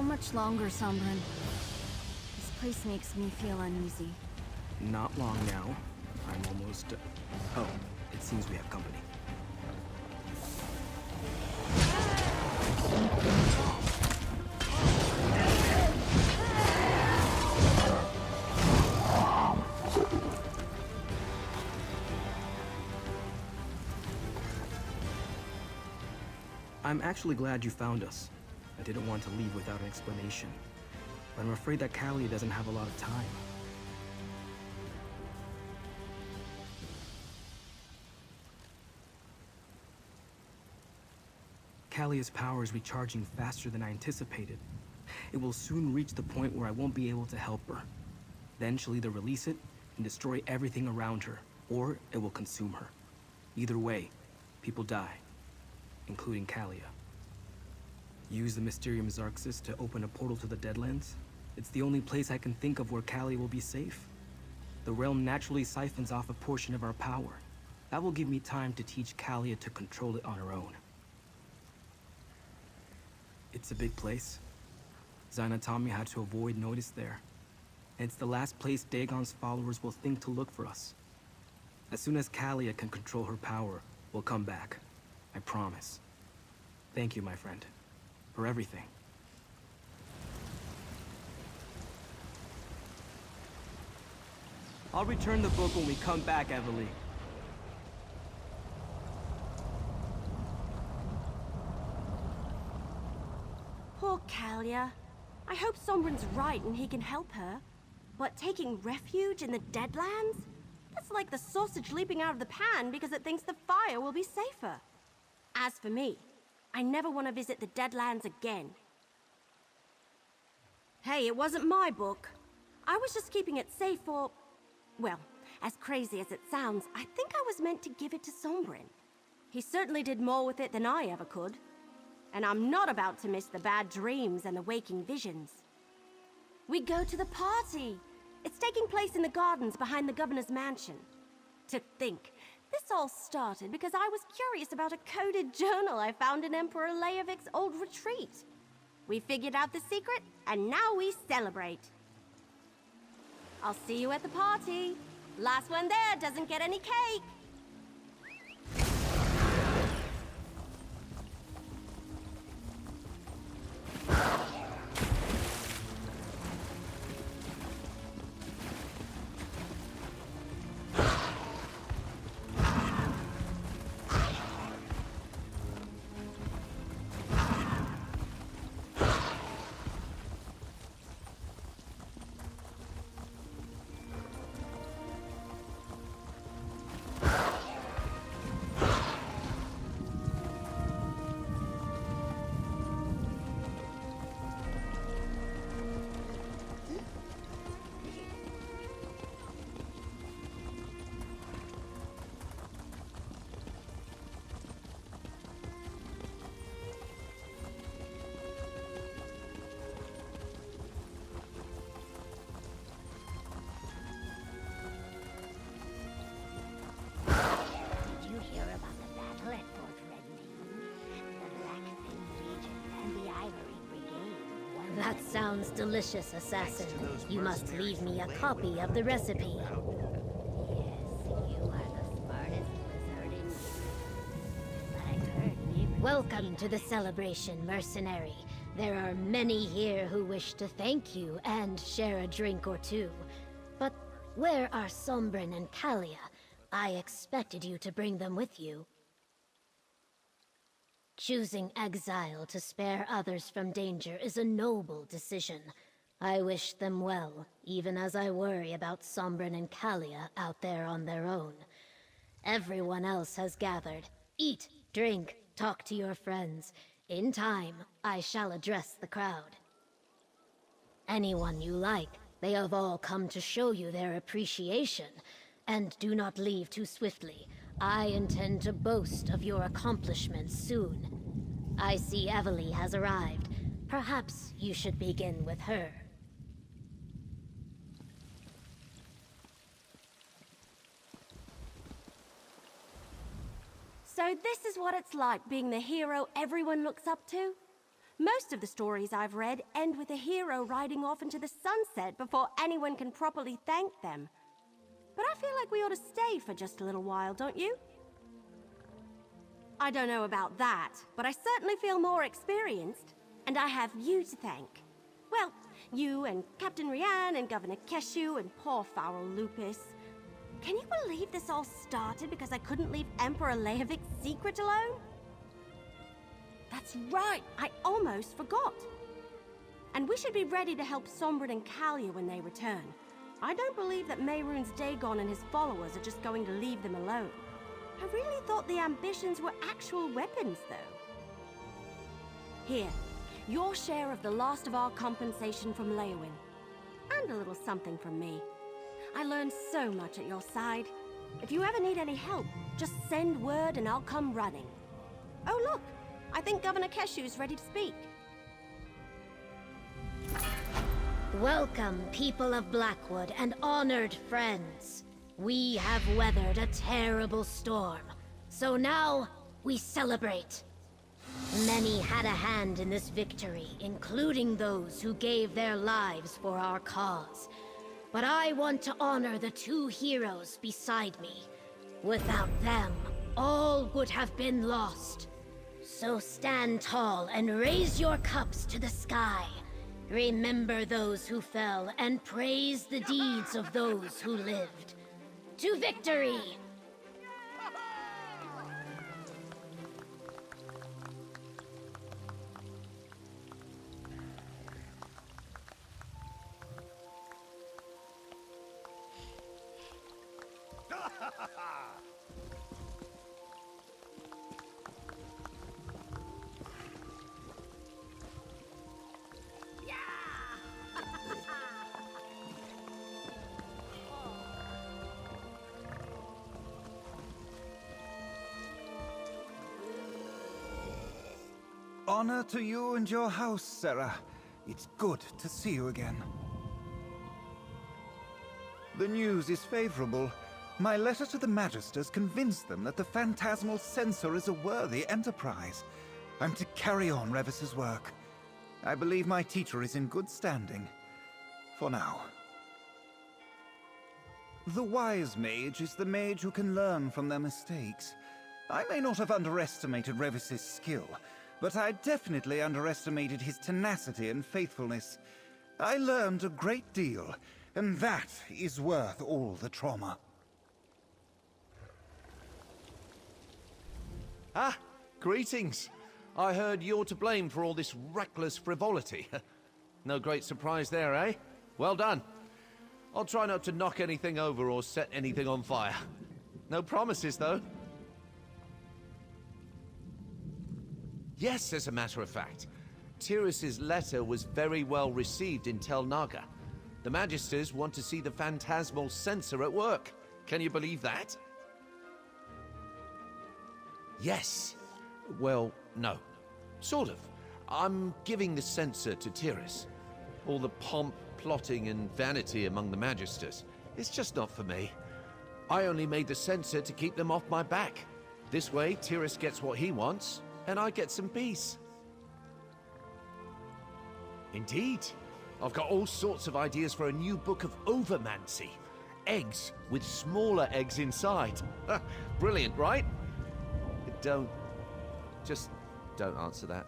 much longer, Sombrin? This place makes me feel uneasy. Not long now. I'm almost... Oh, it seems we have company. I'm actually glad you found us. I didn't want to leave without an explanation. But I'm afraid that Callie doesn't have a lot of time. Callie's power is recharging faster than I anticipated. It will soon reach the point where I won't be able to help her. Then she'll either release it and destroy everything around her, or it will consume her. Either way, people die, including Callia. Use the Mysterium Xarxis to open a portal to the Deadlands? It's the only place I can think of where Callie will be safe. The realm naturally siphons off a portion of our power. That will give me time to teach Callia to control it on her own. It's a big place. Zainatami had to avoid notice there. And it's the last place Dagon's followers will think to look for us. As soon as Callia can control her power, we'll come back. I promise. Thank you, my friend. For everything. I'll return the book when we come back, Evely. Poor Callia. I hope Sombrin's right and he can help her. But taking refuge in the Deadlands? That's like the sausage leaping out of the pan because it thinks the fire will be safer. As for me, I never want to visit the Deadlands again. Hey, it wasn't my book. I was just keeping it safe for... Well, as crazy as it sounds, I think I was meant to give it to Sombrin. He certainly did more with it than I ever could. And I'm not about to miss the bad dreams and the waking visions. We go to the party. It's taking place in the gardens behind the governor's mansion. To think, this all started because I was curious about a coded journal I found in Emperor Leovik's old retreat. We figured out the secret, and now we celebrate. I'll see you at the party. Last one there doesn't get any cake. That sounds delicious, assassin. You must leave me a copy of the recipe. Yes, you are the smartest wizard in here. But I've heard neighbors... Welcome to the celebration, mercenary. There are many here who wish to thank you and share a drink or two. But where are Sombrin and Callia? I expected you to bring them with you. Choosing exile to spare others from danger is a noble decision. I wish them well, even as I worry about Sombrin and Callia out there on their own. Everyone else has gathered. Eat, drink, talk to your friends. In time, I shall address the crowd. Anyone you like, they have all come to show you their appreciation. And do not leave too swiftly. I intend to boast of your accomplishments soon. I see Evely has arrived. Perhaps you should begin with her. So this is what it's like being the hero everyone looks up to? Most of the stories I've read end with a hero riding off into the sunset before anyone can properly thank them. But I feel like we ought to stay for just a little while, don't you? I don't know about that, but I certainly feel more experienced. And I have you to thank. Well, you and Captain Rian and Governor Keshu and poor Farrell Lupus. Can you believe this all started because I couldn't leave Emperor Leovic's secret alone? That's right, I almost forgot. And we should be ready to help Sombrin and Kalia when they return. I don't believe that Mehrunes Dagon and his followers are just going to leave them alone. I really thought the ambitions were actual weapons, though. Here, your share of the last of our compensation from Leowin. And a little something from me. I learned so much at your side. If you ever need any help, just send word and I'll come running. Oh look, I think Governor Keshu's ready to speak. Welcome, people of Blackwood and honored friends. We have weathered a terrible storm, so now we celebrate. Many had a hand in this victory, including those who gave their lives for our cause. But I want to honor the two heroes beside me. Without them, all would have been lost. So stand tall and raise your cups to the sky. Remember those who fell and praise the deeds of those who lived. To victory! Honor to you and your house, Sarah. It's good to see you again. The news is favorable. My letter to the Magisters convinced them that the Phantasmal Censor is a worthy enterprise. I'm to carry on Revis's work. I believe my teacher is in good standing. For now. The wise mage is the mage who can learn from their mistakes. I may not have underestimated Revis's skill, but I definitely underestimated his tenacity and faithfulness. I learned a great deal, and that is worth all the trauma. Ah, greetings. I heard you're to blame for all this reckless frivolity. No great surprise there, eh? Well done. I'll try not to knock anything over or set anything on fire. No promises, though. Yes, as a matter of fact. Tiris's letter was very well received in Tel Naga. The Magisters want to see the Phantasmal Censor at work. Can you believe that? Yes. Well, no. Sort of. I'm giving the censor to Tiris. All the pomp, plotting, and vanity among the Magisters. It's just not for me. I only made the censor to keep them off my back. This way, Tiris gets what he wants, and I get some peace. Indeed. I've got all sorts of ideas for a new book of overmancy. Eggs with smaller eggs inside. Brilliant, right? Just don't answer that.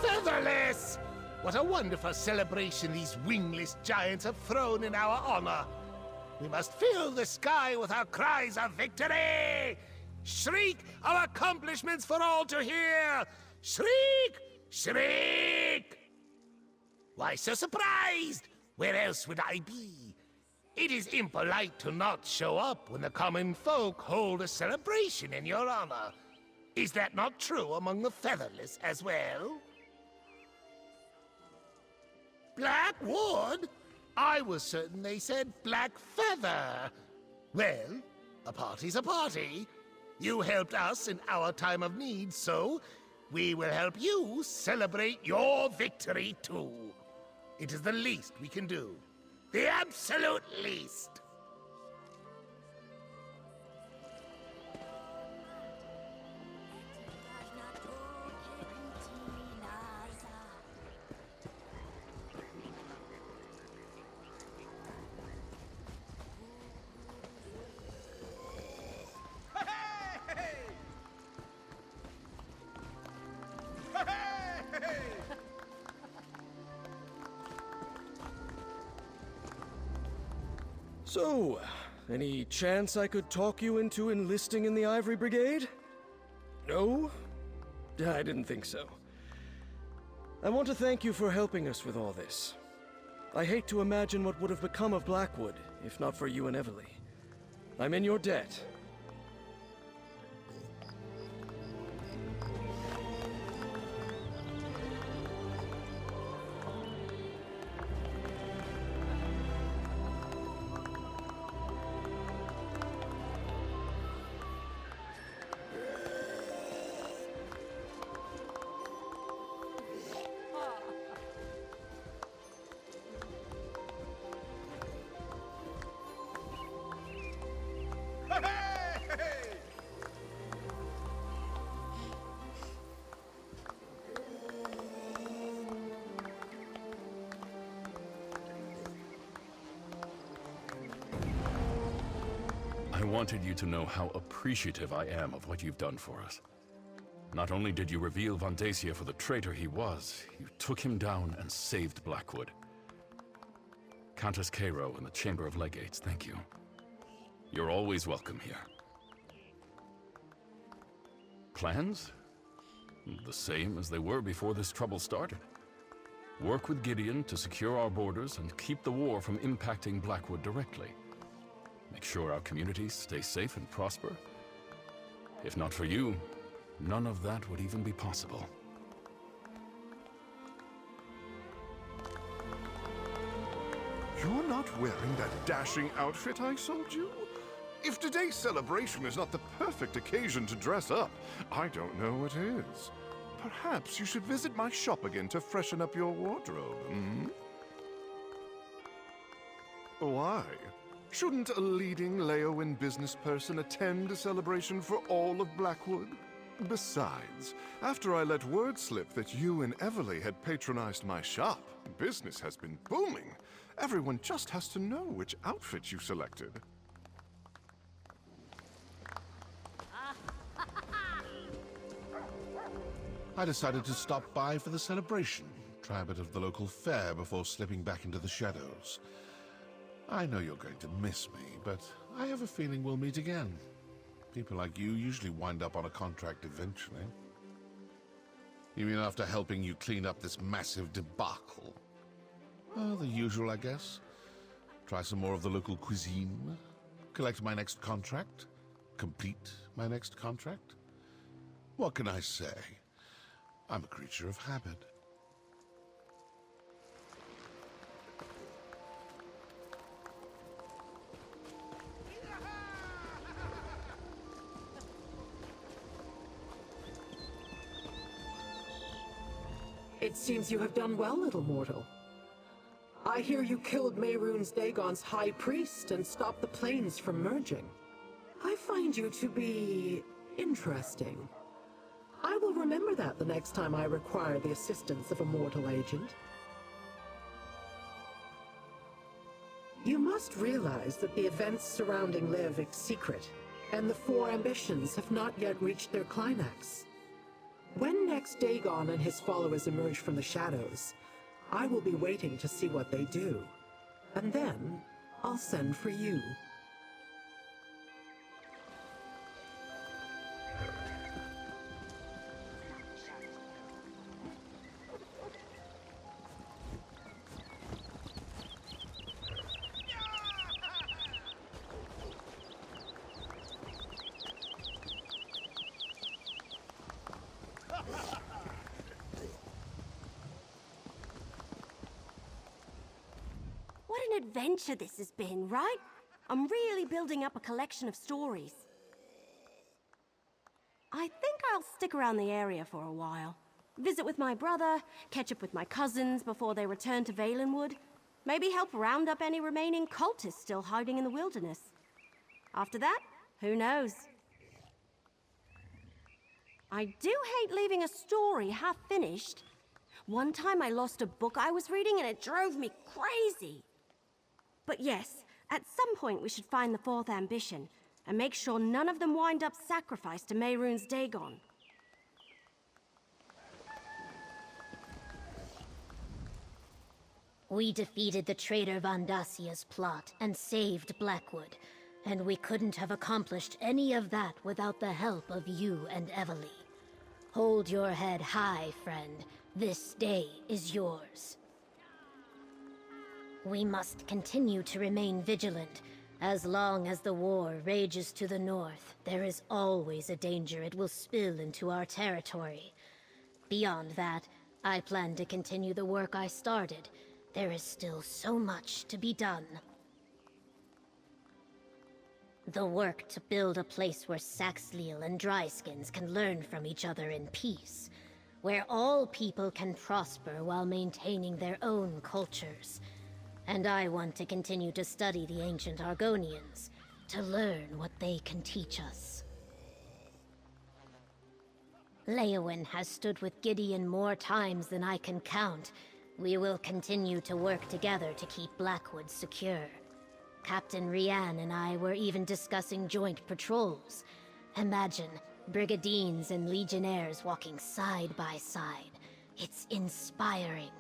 Featherless! What a wonderful celebration these wingless giants have thrown in our honor. We must fill the sky with our cries of victory! Shriek our accomplishments for all to hear! Shriek! Shriek! Why so surprised? Where else would I be? It is impolite to not show up when the common folk hold a celebration in your honor. Is that not true among the featherless as well? Black wood? I was certain they said black feather. Well, a party's a party. You helped us in our time of need, so we will help you celebrate your victory too. It is the least we can do. The absolute least. So, any chance I could talk you into enlisting in the Ivory Brigade? No? I didn't think so. I want to thank you for helping us with all this. I hate to imagine what would have become of Blackwood, if not for you and Everly. I'm in your debt. I wanted you to know how appreciative I am of what you've done for us. Not only did you reveal Vondacia for the traitor he was, you took him down and saved Blackwood. Countess Cairo and the Chamber of Legates, thank you. You're always welcome here. Plans? The same as they were before this trouble started. Work with Gideon to secure our borders and keep the war from impacting Blackwood directly. Make sure our communities stay safe and prosper. If not for you, none of that would even be possible. You're not wearing that dashing outfit I sold you? If today's celebration is not the perfect occasion to dress up, I don't know what is. Perhaps you should visit my shop again to freshen up your wardrobe, hmm? Why? Shouldn't a leading Leowen business person attend a celebration for all of Blackwood? Besides, after I let word slip that you and Everly had patronized my shop, business has been booming. Everyone just has to know which outfit you selected. I decided to stop by for the celebration, try a bit of the local fair before slipping back into the shadows. I know you're going to miss me, but I have a feeling we'll meet again. People like you usually wind up on a contract eventually. You mean after helping you clean up this massive debacle? Oh, the usual, I guess. Try some more of the local cuisine. Collect my next contract. Complete my next contract. What can I say? I'm a creature of habit. It seems you have done well, little mortal. I hear you killed Mehrunes Dagon's high priest and stopped the planes from merging. I find you to be interesting. I will remember that the next time I require the assistance of a mortal agent. You must realize that the events surrounding Liv are secret, and the four ambitions have not yet reached their climax. When next Dagon and his followers emerge from the shadows, I will be waiting to see what they do. And then, I'll send for you. What an adventure this has been, right? I'm really building up a collection of stories. I think I'll stick around the area for a while. Visit with my brother, catch up with my cousins before they return to Valenwood. Maybe help round up any remaining cultists still hiding in the wilderness. After that, who knows? I do hate leaving a story half-finished. One time I lost a book I was reading and it drove me crazy. But yes, at some point we should find the fourth ambition and make sure none of them wind up sacrificed to Mehrunes Dagon. We defeated the traitor Vandasia's plot and saved Blackwood, and we couldn't have accomplished any of that without the help of you and Evely. Hold your head high, friend. This day is yours. We must continue to remain vigilant. As long as the war rages to the north, there is always a danger it will spill into our territory. Beyond that, I plan to continue the work I started. There is still so much to be done. The work to build a place where Saxhleel and Dryskins can learn from each other in peace. Where all people can prosper while maintaining their own cultures. And I want to continue to study the ancient Argonians, to learn what they can teach us. Leowyn has stood with Gideon more times than I can count. We will continue to work together to keep Blackwood secure. Captain Rianne and I were even discussing joint patrols. Imagine Brigadines and Legionnaires walking side by side. It's inspiring.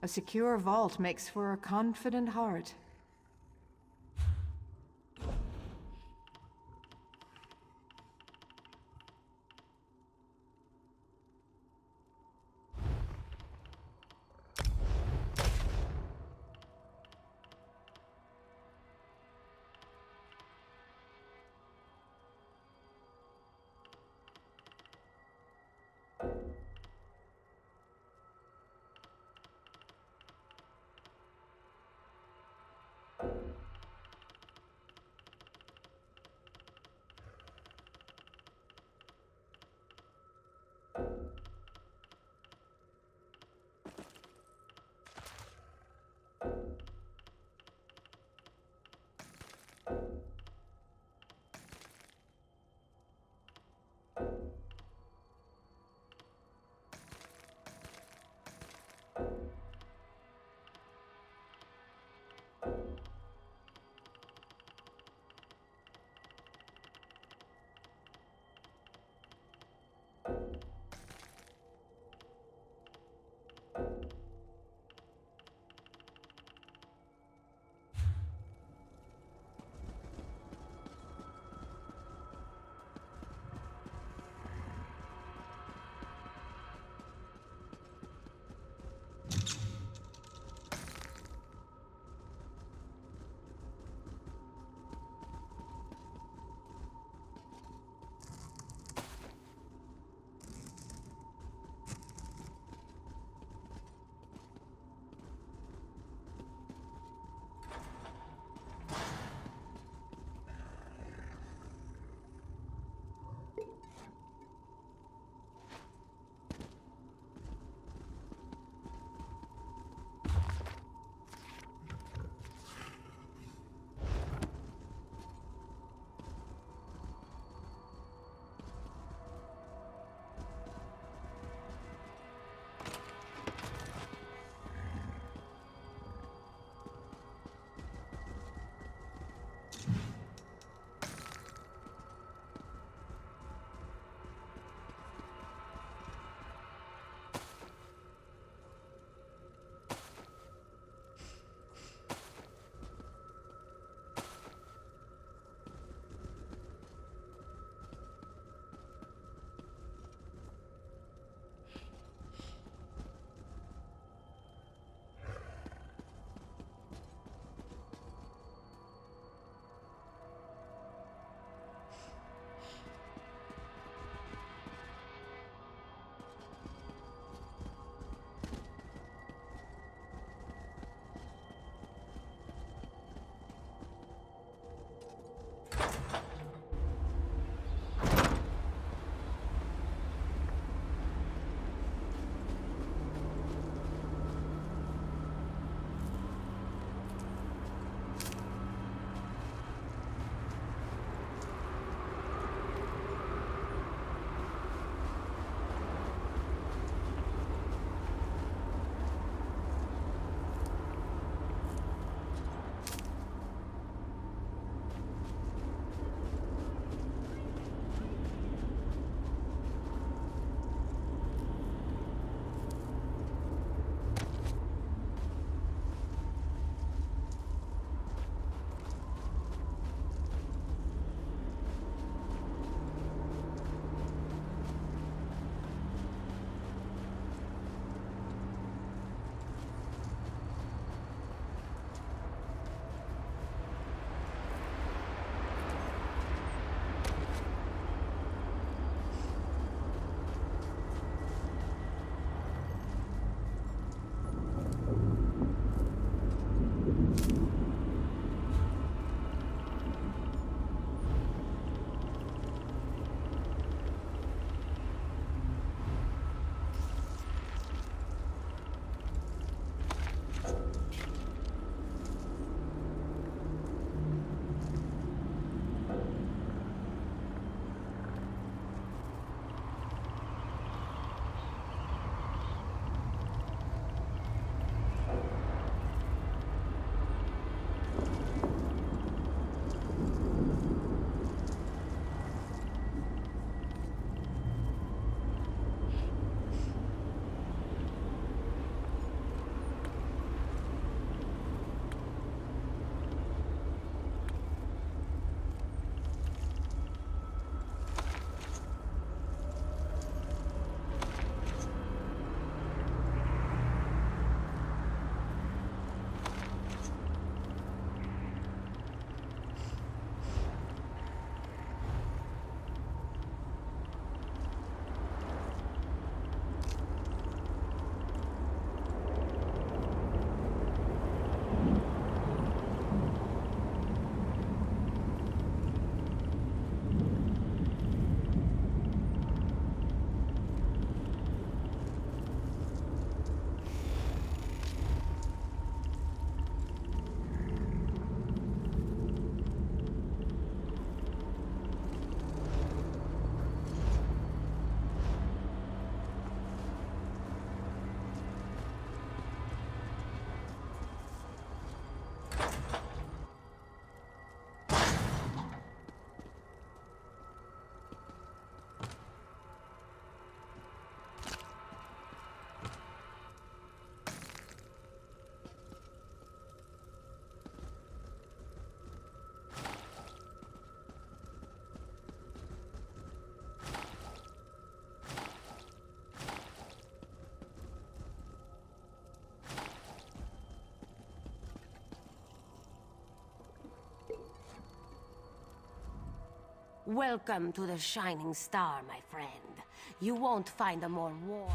A secure vault makes for a confident heart. Welcome to the Shining Star, my friend. You won't find a more warm...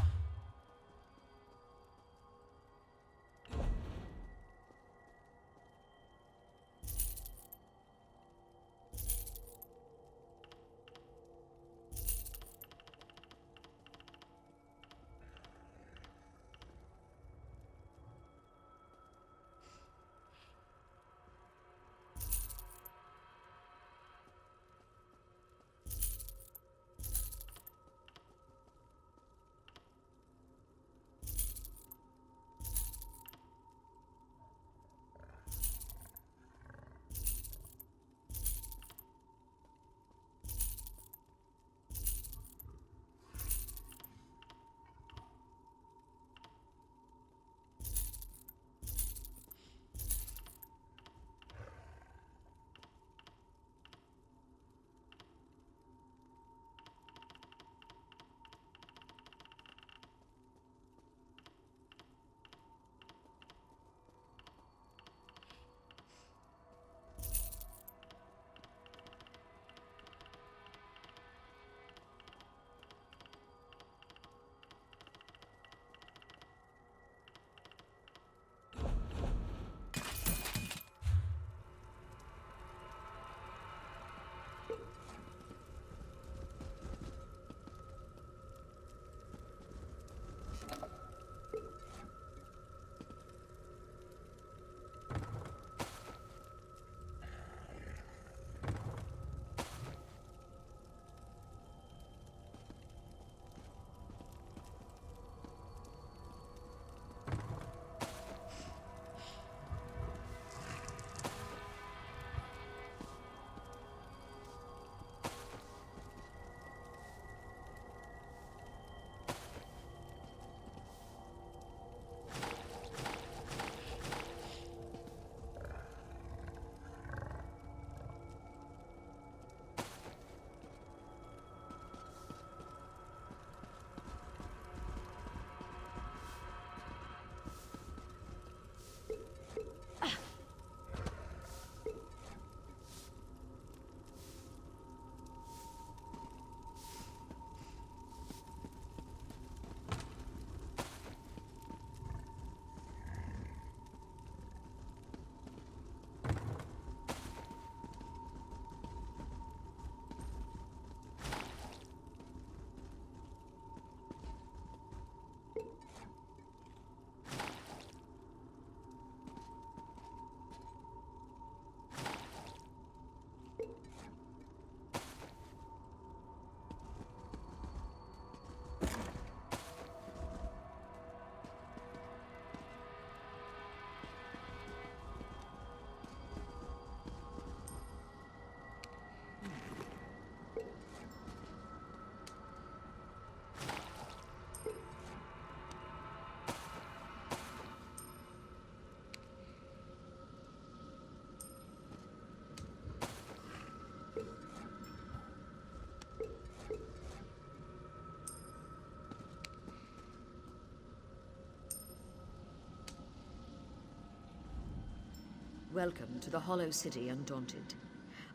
Welcome to the Hollow City Undaunted.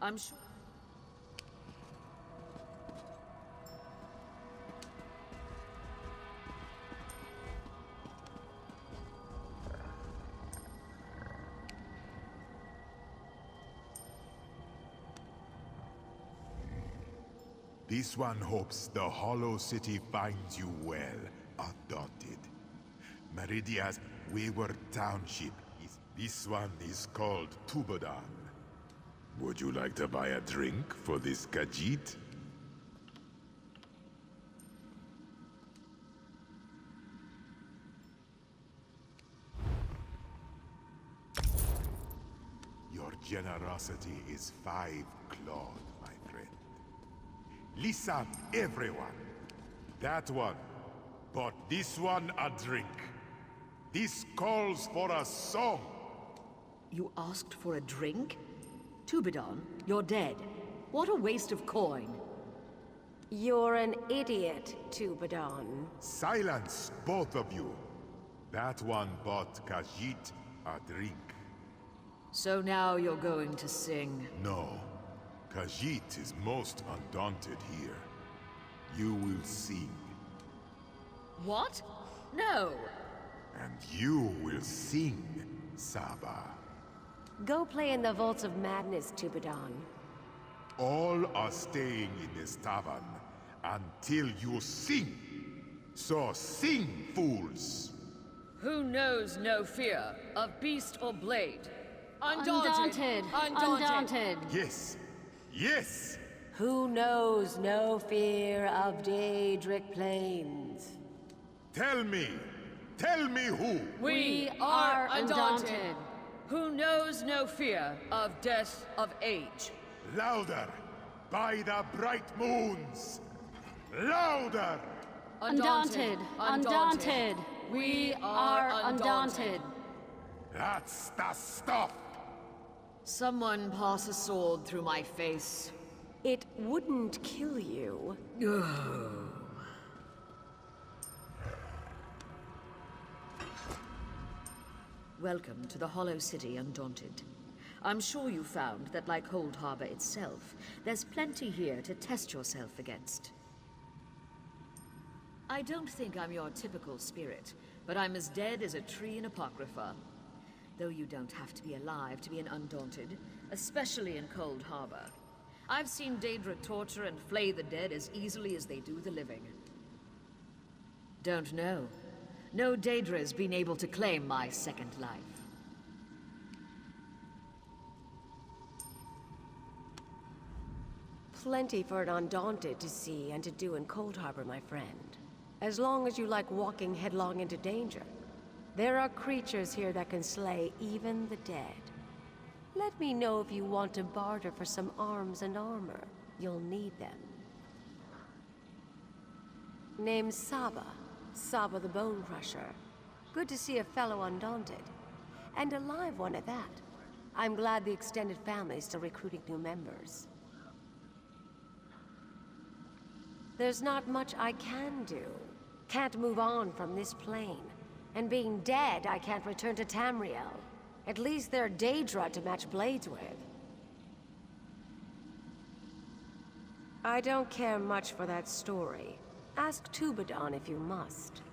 I'm sure... This one hopes the Hollow City finds you well, undaunted. Meridia's wayward township is... This one is called Tubodan. Would you like to buy a drink for this Khajiit? Your generosity is 5 clawed, my friend. Listen, everyone. That one bought this one a drink. This calls for a song. You asked for a drink? Tubidan, you're dead. What a waste of coin. You're an idiot, Tubidan. Silence, both of you. That one bought Khajiit a drink. So now you're going to sing? No. Khajiit is most undaunted here. You will sing. What? No! And you will sing, Saba. Go play in the Vaults of Madness, Tubidon. All are staying in this tavern until you sing. So sing, fools! Who knows no fear of beast or blade? Undaunted! Undaunted! Yes! Yes! Who knows no fear of Daedric Plains? Tell me! Tell me who! We are undaunted! Who knows no fear of death of age? Louder! By the bright moons! Louder! Undaunted! Undaunted! We are undaunted! That's the stuff! Someone pass a sword through my face. It wouldn't kill you. Welcome to the Hollow City Undaunted. I'm sure you found that, like Cold Harbor itself, there's plenty here to test yourself against. I don't think I'm your typical spirit, but I'm as dead as a tree in Apocrypha. Though you don't have to be alive to be an Undaunted, especially in Cold Harbor. I've seen Daedra torture and flay the dead as easily as they do the living. Don't know. No Daedra's been able to claim my second life. Plenty for an Undaunted to see and to do in Cold Harbor, my friend. As long as you like walking headlong into danger. There are creatures here that can slay even the dead. Let me know if you want to barter for some arms and armor. You'll need them. Name's Saba. Saba the Bone Crusher. Good to see a fellow Undaunted. And a live one at that. I'm glad the extended family's still recruiting new members. There's not much I can do. Can't move on from this plane. And being dead, I can't return to Tamriel. At least there are Daedra to match blades with. I don't care much for that story. Ask Tubidon if you must.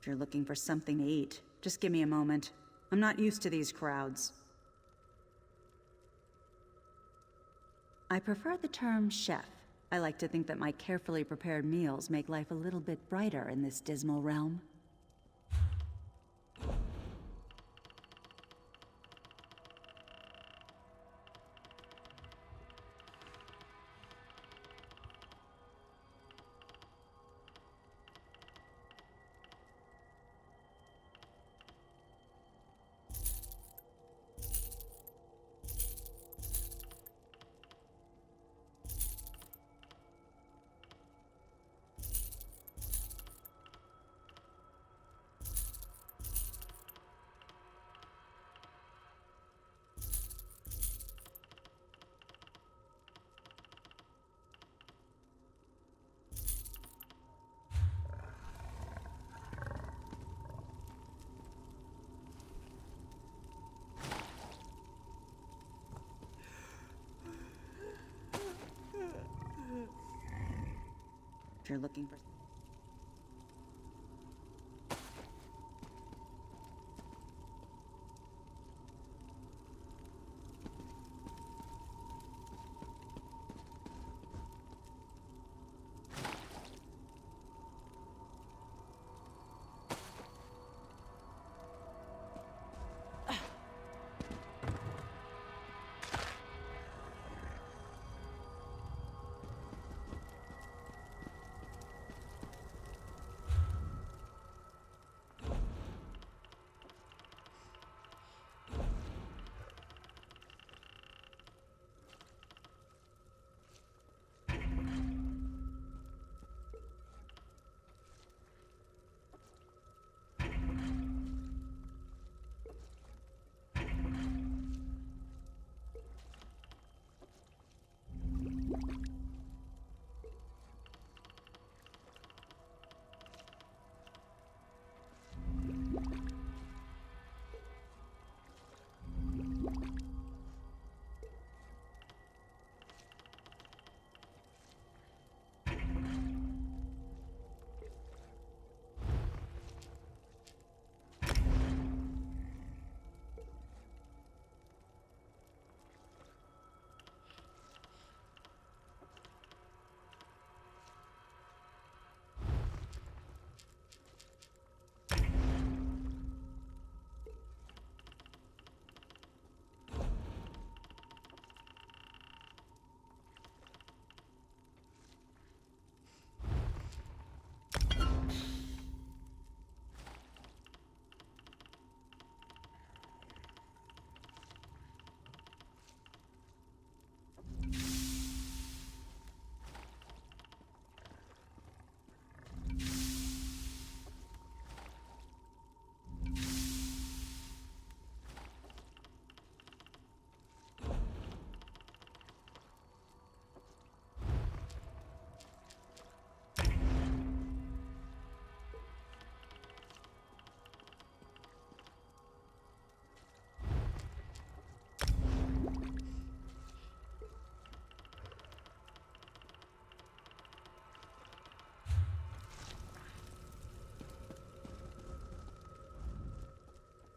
If you're looking for something to eat, just give me a moment. I'm not used to these crowds. I prefer the term chef. I like to think that my carefully prepared meals make life a little bit brighter in this dismal realm. If you're looking for...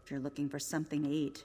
If you're looking for something to eat,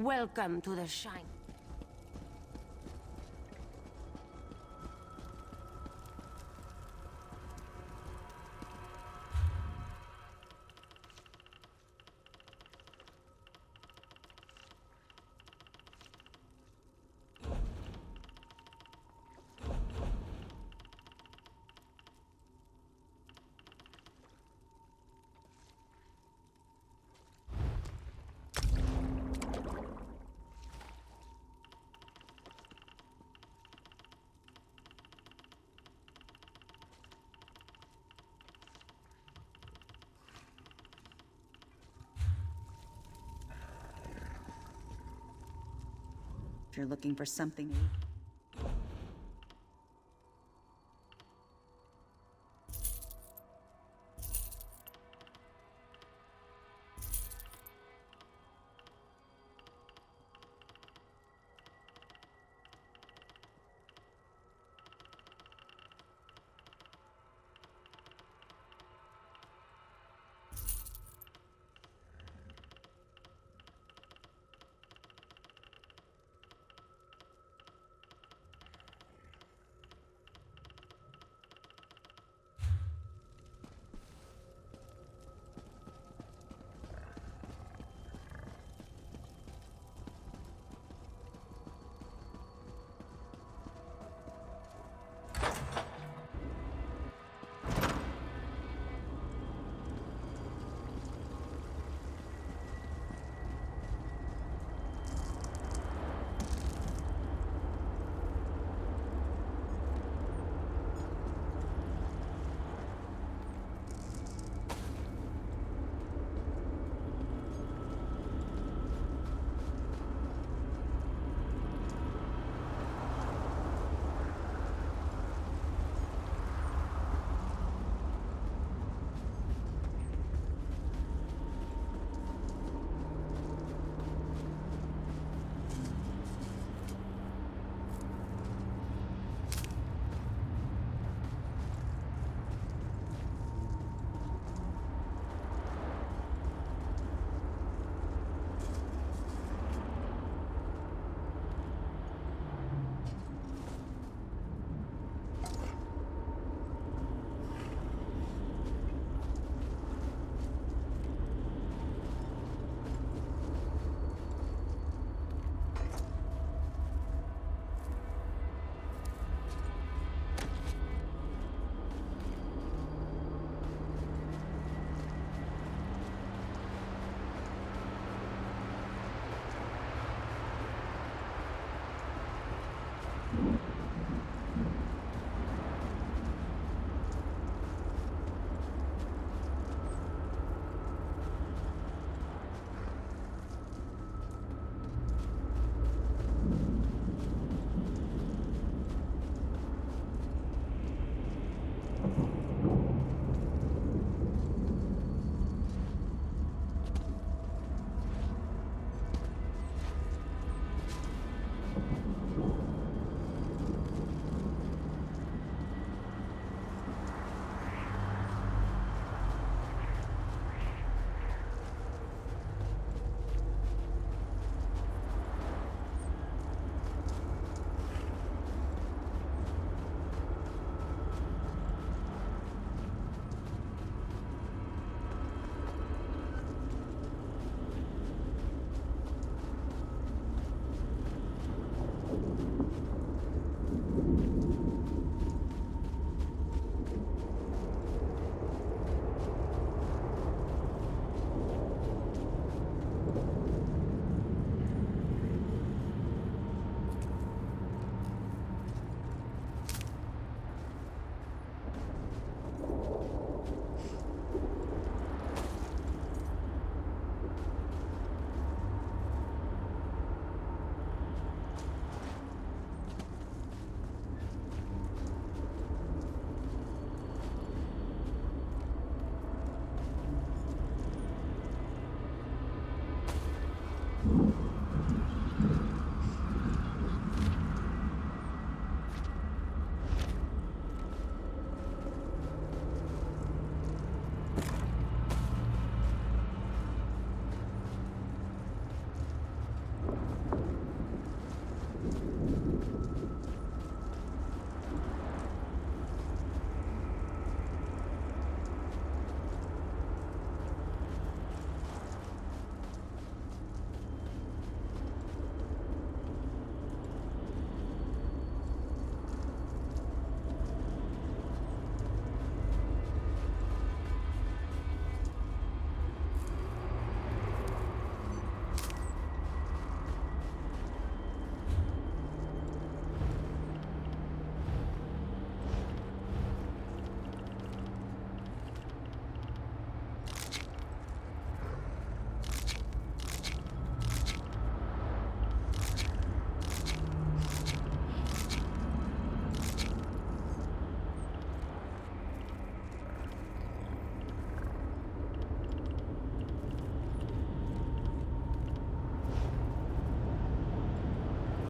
Welcome to the Shine. If you're looking for something...